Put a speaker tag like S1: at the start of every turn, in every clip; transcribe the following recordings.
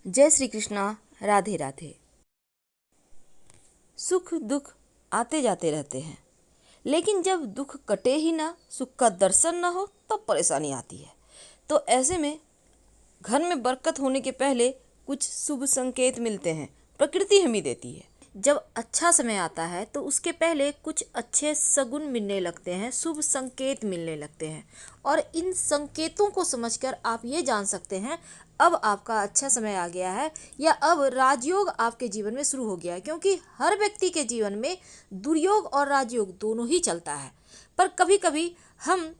S1: जय श्री कृष्णा। राधे राधे। सुख दुख आते जाते रहते हैं, लेकिन जब दुख कटे ही ना, सुख का दर्शन ना हो, तब परेशानी आती है। तो ऐसे में घर में बरकत होने के पहले कुछ शुभ संकेत मिलते हैं, प्रकृति हमें देती है। जब अच्छा समय आता है तो उसके पहले कुछ अच्छे सगुन मिलने लगते हैं, शुभ संकेत मिलने लगते हैं, और इन संकेतों को समझकर आप ये जान सकते हैं अब आपका अच्छा समय आ गया है या अब राजयोग आपके जीवन में शुरू हो गया है। क्योंकि हर व्यक्ति के जीवन में दुर्योग और राजयोग दोनों ही चलता है, पर कभी कभी हम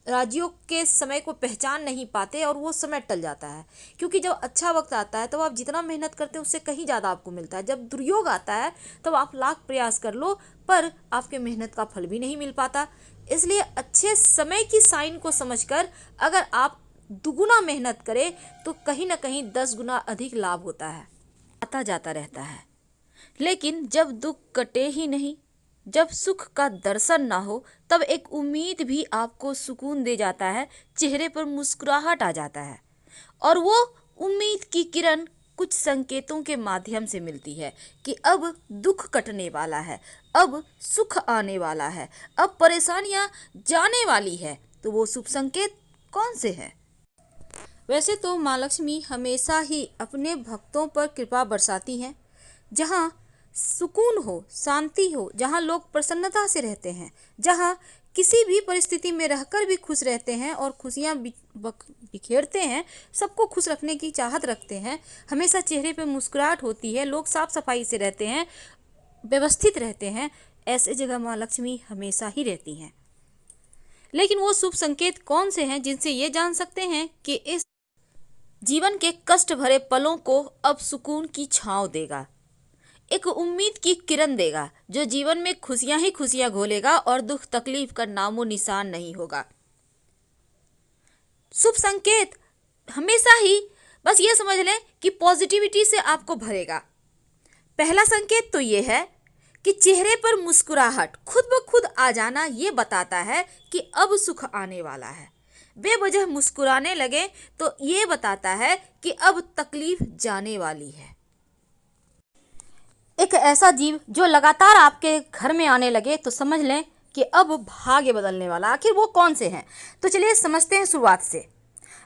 S1: राजयोग के समय को पहचान नहीं पाते और वो समय टल जाता है। क्योंकि जब अच्छा वक्त आता है तो आप जितना मेहनत करते हैं उससे कहीं ज़्यादा आपको मिलता है। जब दुर्योग आता है तब आप लाख प्रयास कर लो पर आपके मेहनत का फल भी नहीं मिल पाता। इसलिए अच्छे समय की साइन को समझकर अगर आप दुगुना मेहनत करें तो कहीं ना कहीं 10 गुना अधिक लाभ होता है, आता जाता रहता है। लेकिन जब दुख कटे ही नहीं, जब सुख का दर्शन ना हो, तब एक उम्मीद भी आपको सुकून दे जाता है, चेहरे पर मुस्कुराहट आ जाता है। और वो उम्मीद की किरण कुछ संकेतों के माध्यम से मिलती है कि अब दुख कटने वाला है, अब सुख आने वाला है, अब परेशानियां जाने वाली है। तो वो शुभ संकेत कौन से हैं? वैसे तो माँ लक्ष्मी हमेशा ही अपने भक्तों पर कृपा बरसाती हैं। जहाँ सुकून हो, शांति हो, जहाँ लोग प्रसन्नता से रहते हैं, जहाँ किसी भी परिस्थिति में रहकर भी खुश रहते हैं और खुशियाँ बिखेरते हैं, सबको खुश रखने की चाहत रखते हैं, हमेशा चेहरे पे मुस्कुराहट होती है, लोग साफ सफाई से रहते हैं, व्यवस्थित रहते हैं, ऐसे जगह माँ लक्ष्मी हमेशा ही रहती हैं। लेकिन वो शुभ संकेत कौन से हैं जिनसे ये जान सकते हैं कि इस जीवन के कष्ट भरे पलों को अब सुकून की छांव देगा, एक उम्मीद की किरण देगा, जो जीवन में खुशियां ही खुशियां घोलेगा और दुख तकलीफ का नामो निशान नहीं होगा। शुभ संकेत हमेशा ही बस ये समझ लें कि पॉजिटिविटी से आपको भरेगा। पहला संकेत तो ये है कि चेहरे पर मुस्कुराहट खुद ब खुद आ जाना, ये बताता है कि अब सुख आने वाला है। बेवजह मुस्कुराने लगे तो ये बताता है कि अब तकलीफ जाने वाली है। एक ऐसा जीव जो लगातार आपके घर में आने लगे तो समझ लें कि अब भाग्य बदलने वाला। आखिर वो कौन से हैं? तो चलिए समझते हैं शुरुआत से।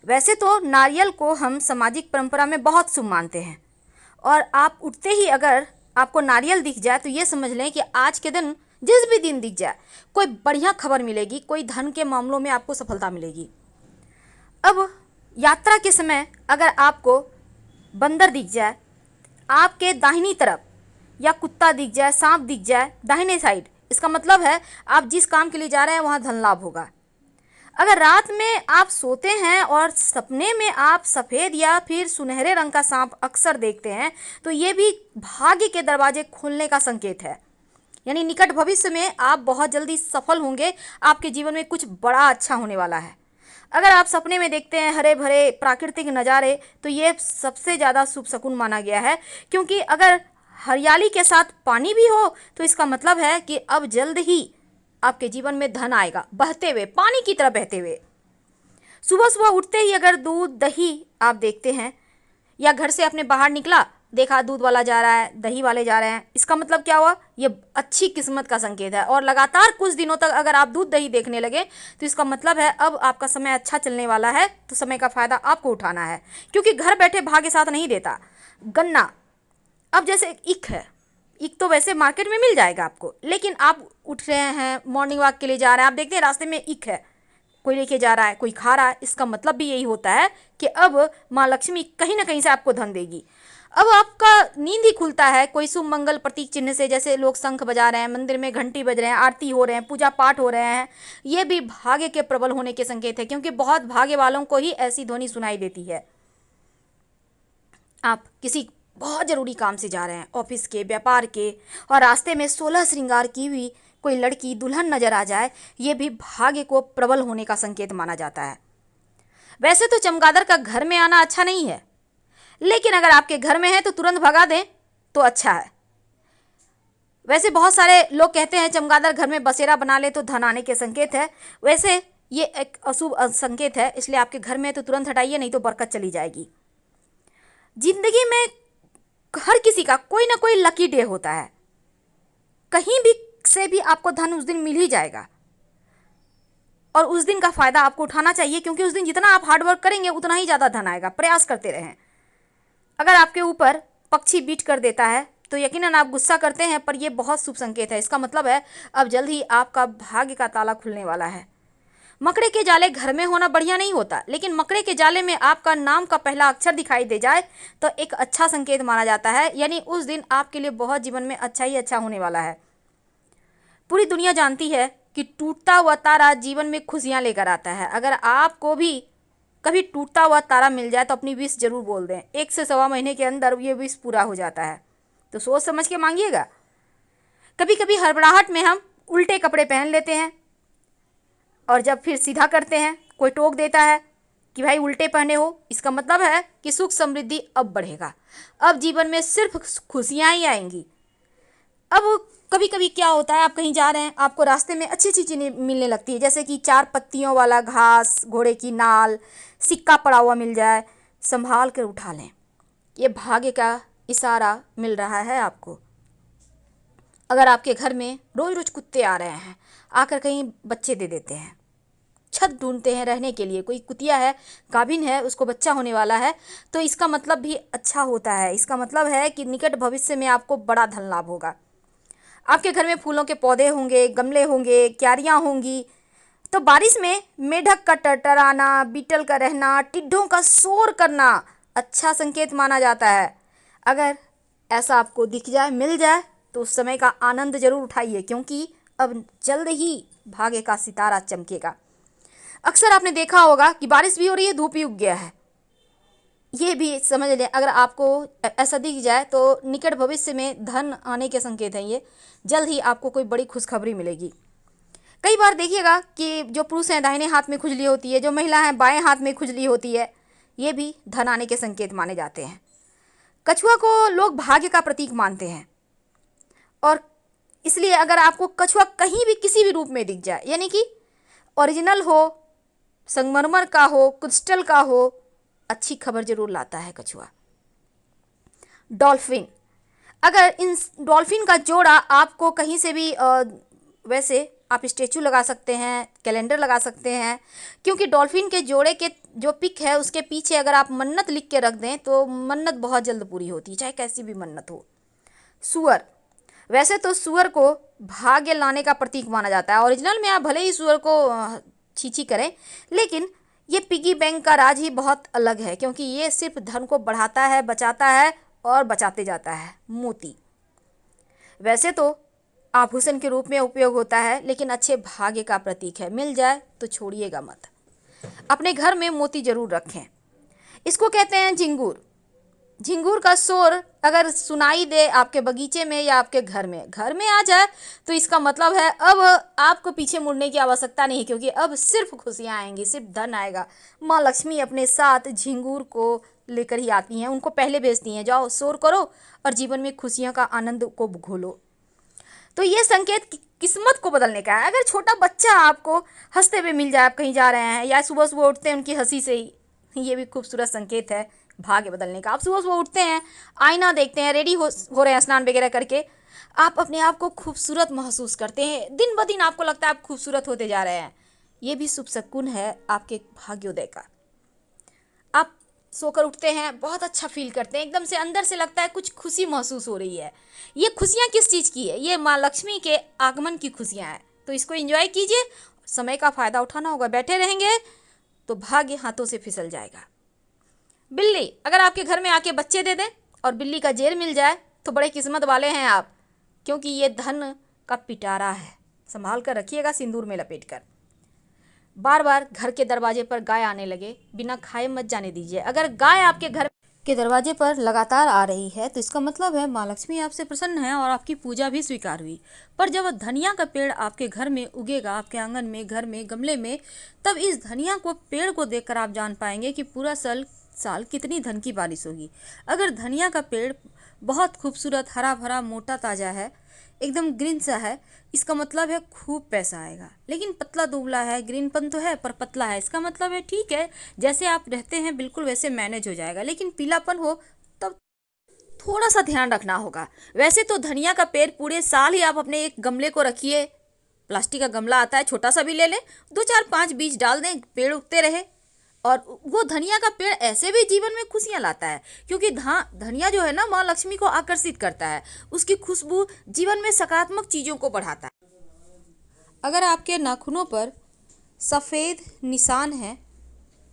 S1: वैसे तो नारियल को हम सामाजिक परंपरा में बहुत शुभ मानते हैं, और आप उठते ही अगर आपको नारियल दिख जाए तो ये समझ लें कि आज के दिन, जिस भी दिन दिख जाए, कोई बढ़िया खबर मिलेगी, कोई धन के मामलों में आपको सफलता मिलेगी। अब यात्रा के समय अगर आपको बंदर दिख जाए आपके दाहिनी तरफ, या कुत्ता दिख जाए, सांप दिख जाए दाहिने साइड, इसका मतलब है आप जिस काम के लिए जा रहे हैं वहां धन लाभ होगा। अगर रात में आप सोते हैं और सपने में आप सफ़ेद या फिर सुनहरे रंग का सांप अक्सर देखते हैं तो ये भी भाग्य के दरवाजे खुलने का संकेत है। यानी निकट भविष्य में आप बहुत जल्दी सफल होंगे, आपके जीवन में कुछ बड़ा अच्छा होने वाला है। अगर आप सपने में देखते हैं हरे भरे प्राकृतिक नज़ारे तो ये सबसे ज़्यादा शुभ शकुन माना गया है, क्योंकि अगर हरियाली के साथ पानी भी हो तो इसका मतलब है कि अब जल्द ही आपके जीवन में धन आएगा, बहते हुए, पानी की तरह बहते हुए। सुबह सुबह उठते ही अगर दूध दही आप देखते हैं, या घर से आपने बाहर निकला, देखा दूध वाला जा रहा है, दही वाले जा रहे हैं, इसका मतलब क्या हुआ? ये अच्छी किस्मत का संकेत है। और लगातार कुछ दिनों तक अगर आप दूध दही देखने लगे तो इसका मतलब है अब आपका समय अच्छा चलने वाला है, तो समय का फायदा आपको उठाना है, क्योंकि घर बैठे भाग्य साथ नहीं देता। गन्ना, अब जैसे ईख है, ईख तो वैसे मार्केट में मिल जाएगा आपको, लेकिन आप उठ रहे हैं, मॉर्निंग वॉक के लिए जा रहे हैं, आप देखते हैं रास्ते में ईख है, कोई लेके जा रहा है, कोई खा रहा है, इसका मतलब भी यही होता है कि अब माँ लक्ष्मी कहीं ना कहीं से आपको धन देगी। अब आपका नींद ही खुलता है कोई शुभ मंगल प्रतीक चिन्ह से, जैसे लोग शंख बजा रहे हैं, मंदिर में घंटी बज रहे हैं, आरती हो रहे हैं, पूजा पाठ हो रहे हैं, ये भी भाग्य के प्रबल होने के संकेत है, क्योंकि बहुत भाग्य वालों को ही ऐसी ध्वनि सुनाई देती है। आप किसी बहुत ज़रूरी काम से जा रहे हैं, ऑफिस के, व्यापार के, और रास्ते में 16 श्रृंगार की हुई कोई लड़की दुल्हन नजर आ जाए, ये भी भाग्य को प्रबल होने का संकेत माना जाता है। वैसे तो चमगादड़ का घर में आना अच्छा नहीं है, लेकिन अगर आपके घर में है तो तुरंत भगा दें तो अच्छा है। वैसे बहुत सारे लोग कहते हैं चमगादड़ घर में बसेरा बना ले तो धन आने के संकेत है। वैसे ये एक अशुभ संकेत है, इसलिए आपके घर में है तो तुरंत हटाइए, नहीं तो बरकत चली जाएगी।
S2: जिंदगी में हर किसी का कोई ना कोई लकी डे होता है, कहीं भी से भी आपको धन उस दिन मिल ही जाएगा और उस दिन का फायदा आपको उठाना चाहिए, क्योंकि उस दिन जितना आप हार्ड वर्क करेंगे उतना ही ज़्यादा धन आएगा। प्रयास करते रहें। अगर आपके ऊपर पक्षी बीट कर देता है तो यकीनन आप गुस्सा करते हैं, पर यह बहुत शुभ संकेत है। इसका मतलब है अब जल्द ही आपका भाग्य का ताला खुलने वाला है। मकड़े के जाले घर में होना बढ़िया नहीं होता, लेकिन मकड़े के जाले में आपका नाम का पहला अक्षर दिखाई दे जाए तो एक अच्छा संकेत माना जाता है, यानी उस दिन आपके लिए बहुत जीवन में अच्छा ही अच्छा होने वाला है। पूरी दुनिया जानती है कि टूटता हुआ तारा जीवन में खुशियां लेकर आता है। अगर आपको भी कभी टूटता हुआ तारा मिल जाए तो अपनी विश जरूर बोल दें। 1 से 1.25 महीने के अंदर ये विश पूरा हो जाता है, तो सोच समझ के मांगिएगा। कभी कभी हड़बड़ाहट में हम उल्टे कपड़े पहन लेते हैं और जब फिर सीधा करते हैं कोई टोक देता है कि भाई उल्टे पहने हो। इसका मतलब है कि सुख समृद्धि अब बढ़ेगा, अब जीवन में सिर्फ खुशियां ही आएंगी। अब कभी कभी क्या होता है, आप कहीं जा रहे हैं, आपको रास्ते में अच्छी अच्छी चीज़ें मिलने लगती है, जैसे कि 4 पत्तियों वाला घास, घोड़े की नाल, सिक्का पड़ा हुआ मिल जाए, संभाल कर उठा लें। ये भाग्य का इशारा मिल रहा है आपको। अगर आपके घर में रोज रोज कुत्ते आ रहे हैं, आकर कहीं बच्चे दे देते हैं, छत ढूंढते हैं रहने के लिए, कोई कुतिया है, गाभिन है, उसको बच्चा होने वाला है, तो इसका मतलब भी अच्छा होता है। इसका मतलब है कि निकट भविष्य में आपको बड़ा धन लाभ होगा। आपके घर में फूलों के पौधे होंगे, गमले होंगे, क्यारियाँ होंगी, तो बारिश में मेढक का टरटराना, बीटल का रहना, टिड्ढों का शोर करना अच्छा संकेत माना जाता है। अगर ऐसा आपको दिख जाए, मिल जाए, तो उस समय का आनंद जरूर उठाइए, क्योंकि अब जल्द ही भाग्य का सितारा चमकेगा। अक्सर आपने देखा होगा कि बारिश भी हो रही है, धूप भी उग गया है। ये भी समझ लें, अगर आपको ऐसा दिख जाए तो निकट भविष्य में धन आने के संकेत हैं। ये जल्द ही आपको कोई बड़ी खुशखबरी मिलेगी। कई बार देखिएगा कि जो पुरुष हैं दाहिने हाथ में खुजली होती है, जो महिला हैं बाएं हाथ में खुजली होती है, ये भी धन आने के संकेत माने जाते हैं। कछुआ को लोग भाग्य का प्रतीक मानते हैं और इसलिए अगर आपको कछुआ कहीं भी किसी भी रूप में दिख जाए, यानी कि ओरिजिनल हो, संगमरमर का हो, क्रिस्टल का हो, अच्छी खबर जरूर लाता है कछुआ। डॉल्फिन, अगर इन डॉल्फिन का जोड़ा आपको कहीं से भी वैसे आप स्टेचू लगा सकते हैं, कैलेंडर लगा सकते हैं, क्योंकि डॉल्फिन के जोड़े के जो पिक है उसके पीछे अगर आप मन्नत लिख के रख दें तो मन्नत बहुत जल्द पूरी होती है, चाहे कैसी भी मन्नत हो। सुअर, वैसे तो सुअर को भाग्य लाने का प्रतीक माना जाता है। ओरिजिनल में आप भले ही सुअर को छीछी करें, लेकिन ये पिगी बैंक का राज ही बहुत अलग है, क्योंकि ये सिर्फ धन को बढ़ाता है, बचाता है और बचाते जाता है। मोती, वैसे तो आभूषण के रूप में उपयोग होता है, लेकिन अच्छे भाग्य का प्रतीक है। मिल जाए तो छोड़िएगा मत, अपने घर में मोती जरूर रखें। इसको कहते हैं झिंगूर। झिंगूर का शोर अगर सुनाई दे आपके बगीचे में या आपके घर में आ जाए तो इसका मतलब है अब आपको पीछे मुड़ने की आवश्यकता नहीं, क्योंकि अब सिर्फ खुशियां आएंगी, सिर्फ धन आएगा। माँ लक्ष्मी अपने साथ झिंगूर को लेकर ही आती हैं, उनको पहले भेजती हैं, जाओ शोर करो और जीवन में खुशियों का आनंद को घोलो। तो ये संकेत किस्मत को बदलने का है। अगर छोटा बच्चा आपको हंसते हुए मिल जाए, आप कहीं जा रहे हैं, या सुबह सुबह उठते हैं उनकी हंसी से ही, ये भी खूबसूरत संकेत है भाग्य बदलने का। आप सुबह सुबह उठते हैं, आईना देखते हैं, रेडी हो रहे हैं स्नान वगैरह करके, आप अपने आप को खूबसूरत महसूस करते हैं, दिन ब दिन आपको लगता है आप खूबसूरत होते जा रहे हैं। ये भी शुभ शकुन है आपके भाग्योदय का। आप सोकर उठते हैं, बहुत अच्छा फील करते हैं, एकदम से अंदर से लगता है कुछ खुशी महसूस हो रही है। ये खुशियाँ किस चीज़ की है? ये माँ लक्ष्मी के आगमन की खुशियाँ हैं। तो इसको एंजॉय कीजिए, समय का फ़ायदा उठाना होगा। बैठे रहेंगे तो भाग्य हाथों से फिसल जाएगा। बिल्ली, अगर आपके घर में आके बच्चे दे दें और बिल्ली का जेर मिल जाए तो बड़े किस्मत वाले हैं आप, क्योंकि ये धन का पिटारा है। संभाल कर रखिएगा सिंदूर में लपेट कर। बार बार घर के दरवाजे पर गाय आने लगे, बिना खाए मत जाने दीजिए। अगर गाय आपके घर के दरवाजे पर लगातार आ रही है तो इसका मतलब है माँ लक्ष्मी आपसे प्रसन्न है और आपकी पूजा भी स्वीकार हुई। पर जब धनिया का पेड़ आपके घर में उगेगा, आपके आंगन में, घर में, गमले में, तब इस धनिया को, पेड़ को देखकर आप जान पाएंगे कि पूरा साल कितनी धन की बारिश होगी। अगर धनिया का पेड़ बहुत खूबसूरत, हरा भरा, मोटा, ताज़ा है, एकदम ग्रीन सा है, इसका मतलब है खूब पैसा आएगा। लेकिन पतला दुबला है, ग्रीनपन तो है पर पतला है, इसका मतलब है ठीक है, जैसे आप रहते हैं बिल्कुल वैसे मैनेज हो जाएगा। लेकिन पीलापन हो थोड़ा सा ध्यान रखना होगा। वैसे तो धनिया का पेड़ पूरे साल ही आप अपने एक गमले को रखिए, प्लास्टिक का गमला आता है, छोटा सा भी ले लें, 2 4 5 बीज डाल दें, पेड़ उगते रहे। और वो धनिया का पेड़ ऐसे भी जीवन में खुशियां लाता है, क्योंकि धनिया जो है ना, माँ लक्ष्मी को आकर्षित करता है। उसकी खुशबू जीवन में सकारात्मक चीज़ों को बढ़ाता है।
S1: अगर आपके नाखूनों पर सफ़ेद निशान है,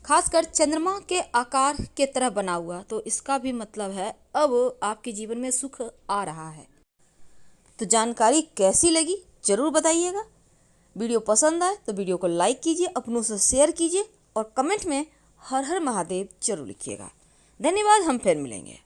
S1: खासकर चंद्रमा के आकार के तरह बना हुआ, तो इसका भी मतलब है अब आपके जीवन में सुख आ रहा है। तो जानकारी कैसी लगी ज़रूर बताइएगा। वीडियो पसंद आए तो वीडियो को लाइक कीजिए, अपनों से शेयर कीजिए और कमेंट में हर हर महादेव जरूर लिखिएगा। धन्यवाद, हम फिर मिलेंगे।